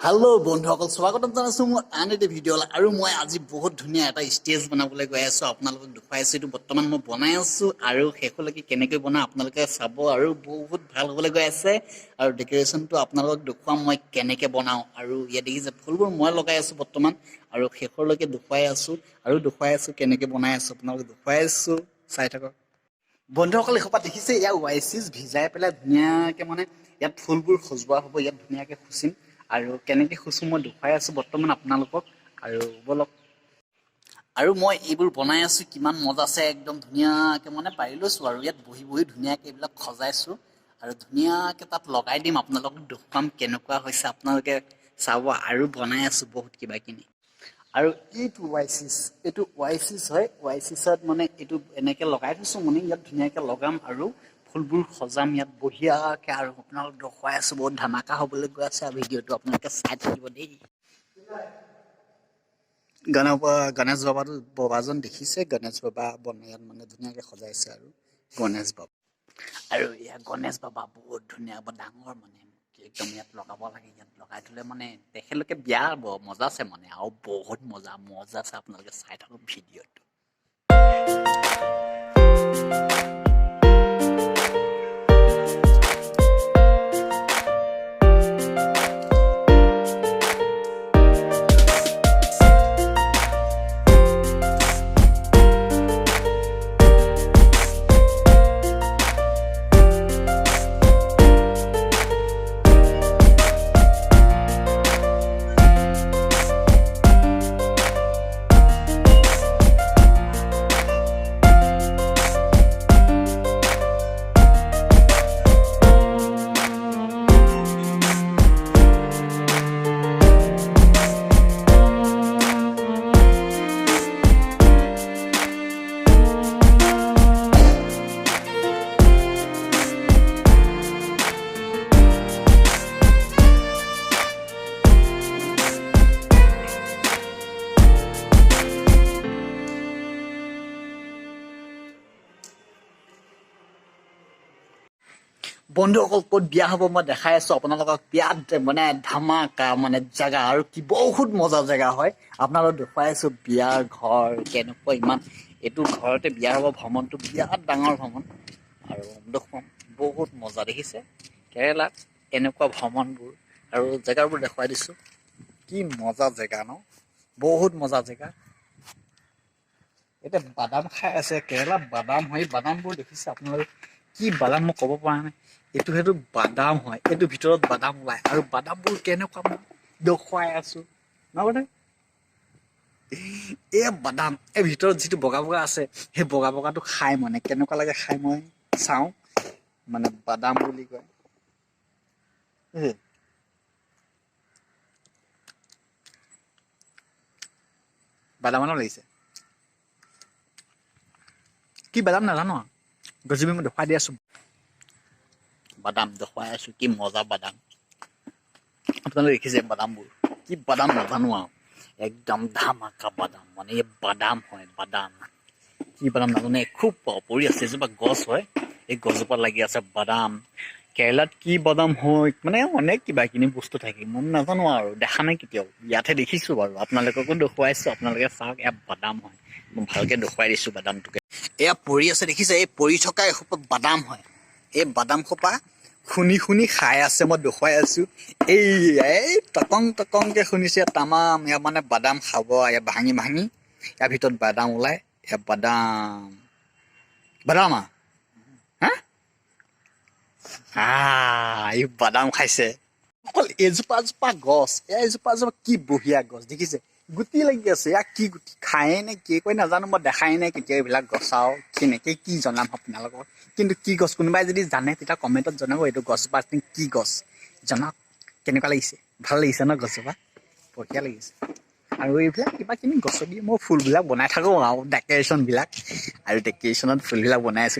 Hello বন্ধুসকল স্বাগতম জনাইছো মোৰ আন এটা ভিডিঅ'লৈ আৰু মই আজি বহুত ধুনীয়া এটা ষ্টেজ বনাবলৈ গৈ আছো আপোনালোকক দেখুৱাইছো এইটো বৰ্তমান মই বনাই আছো আৰু শেষলৈকে কেনেকৈ বনাই আপোনালোকে চাব আৰু বহুত ভাল হ'বলৈ গৈ আছে আৰু ডেকোৰেশ্যনটো আপোনালোকক দেখুৱাম মই কেনেকৈ বনাওঁ আৰু ইয়াত দেখিছে ফুলবোৰ মই লগাই আছো বৰ্তমান আৰু শেষলৈকে দেখুৱাই আছো কেনেকৈ বনাই আছো আপোনালোকক দেখুৱাই আছো চাই থাকক বন্ধুসকল এসোপা দেখিছে ইয়াৰ ৱাইচিছ ভিজাই পেলাই ধুনীয়াকৈ মানে ইয়াত ফুলবোৰ সজোৱা হ'ব ইয়াত ধুনীয়াকৈ খুচিম আৰু কেনেকৈ খুচো মই দেখুৱাই আছো বৰ্তমান আপোনালোকক আৰু বলক আৰু মই এইবোৰ বনাই আছো কিমান মজা আছে একদম ধুনীয়াকৈ মানে পাৰি লৈছো আৰু ইয়াত বহি বহি ধুনীয়াকৈ এইবিলাক সজাইছো আৰু ধুনীয়াকৈ তাত লগাই দিম আপোনালোকক দেখুৱাম কেনেকুৱা হৈছে আপোনালোকে চাব আৰু বনাই আছো বহুত কিবা কিনি আৰু এইটো ৱাইচিছ হয় ৱাইচিছত মানে এইটো এনেকৈ লগাই থৈছোঁ মানে ইয়াত ধুনীয়াকৈ লগাম আৰু ফুলবোৰ সজাম ইয়াত বঢ়িয়াকৈ আৰু আপোনালোক দেখুৱাই আছোঁ বহুত ধামাকা হ'বলৈ গৈ আছে আৰু ভিডিঅ'টো আপোনালোকে চাই থাকিব দেই গণেশ বাবাজন দেখিছে গণেশ বাবা ইয়াত মানে ধুনীয়াকৈ সজাইছে আৰু গণেশ বাবা আৰু ইয়াত গণেশ বাবা বহুত ধুনীয়া ডাঙৰ মানে একদম ইয়াত লগাব লাগে ইয়াত লগাই থ'লে মানে তেখেতলোকে বিয়া মজা আছে মানে আৰু বহুত মজা আছে আপোনালোকে চাই থাকক ভিডিঅ'টো বন্ধুসকল ক'ত বিয়া হ'ব মই দেখাই আছো আপোনালোকক বিয়াত মানে ধামাকা মানে জেগা আৰু কি বহুত মজা জেগা হয় আপোনালোকক দেখুৱাই আছো বিয়াৰ ঘৰ কেনেকুৱা ইমান এইটো ঘৰতে বিয়া হ'ব ভ্ৰমণটো বিৰাট ডাঙৰ ভ্ৰমণ আৰু দেখুৱাম বহুত মজা দেখিছে কেৰেলাত এনেকুৱা ভ্ৰমণবোৰ আৰু জেগাবোৰ দেখুৱাই দিছোঁ কি মজা জেগা ন বহুত মজা জেগা এতিয়া বাদাম খাই আছে কেৰেলাত বাদাম হয় বাদামবোৰ দেখিছে আপোনালোকে কি বাদাম মই ক'ব পৰা নাই সেইটো বাদাম হয় এইটো ভিতৰত বাদাম ওলায় আৰু বাদামবোৰ কেনেকুৱা মই দেখুৱাই আছো নহ'লে এই বাদাম এই ভিতৰত যিটো বগা বগা আছে সেই বগা বগাটো খাই মানে কেনেকুৱা লাগে খাই মই চাওঁ মানে বাদাম বুলি কয় বাদামানো লাগিছে কি বাদাম নাজানো গজিবি মই দেখুৱাই দি আছো বাদাম দেখুৱাই আছো কি মজা বাদাম আপোনালোকে দেখিছে বাদামবোৰ কি বাদাম নাজানো আৰু একদম ধামাকা বাদাম মানে এই বাদাম হয় বাদাম কি বাদাম নাজানো খুব পৰি আছে এজোপা গছ হয় এই গছজোপাত লাগি আছে বাদাম কেৰেলাত কি বাদাম হয় মানে অনেক কিবা কিনি বস্তু থাকে মই নাজানো আৰু দেখা নাই কেতিয়াও ইয়াতহে দেখিছো বাৰু আপোনালোককো দেখুৱাইছো আপোনালোকে চাওক এয়া বাদাম হয় মই ভালকে দেখুৱাই দিছো বাদামটোকে এয়া পৰি আছে দেখিছে এই পৰি থকা এসোপা বাদাম হয় এই বাদাম সোপা শুনি খাই আছে মই দেখুৱাই আছো এই টকংকে শুনিছে তামাম এয়া মানে বাদাম খাব এয়া ভাঙি ইয়াৰ ভিতৰত বাদাম ওলাই এয়া বাদাম এই বাদাম খাইছে অকল এজোপা গছ এজোপা কি বঢ়িয়া গছ দেখিছে গুটি লাগি আছে ইয়াক কি গুটি খায়ে নে কি কৈ নাজানো মই দেখাই নাই কেতিয়া এইবিলাক গছাও কেনেকে কি জনাম আপোনালোকক কিন্তু কি গছ কোনোবাই যদি জানে তেতিয়া কমেণ্টত জনাব এইটো গছজোপা কি গছ জনাওক কেনেকুৱা লাগিছে ভাল লাগিছে ন গছজোপা বঢ়িয়া লাগিছে আৰু এইবিলাক কিবা কিনি গছ দি মই ফুলবিলাক বনাই থাকোঁ আৰু ডেক'ৰেশ্যনবিলাক আৰু ডেক'ৰেশ্যনত ফুলবিলাক বনাই আছো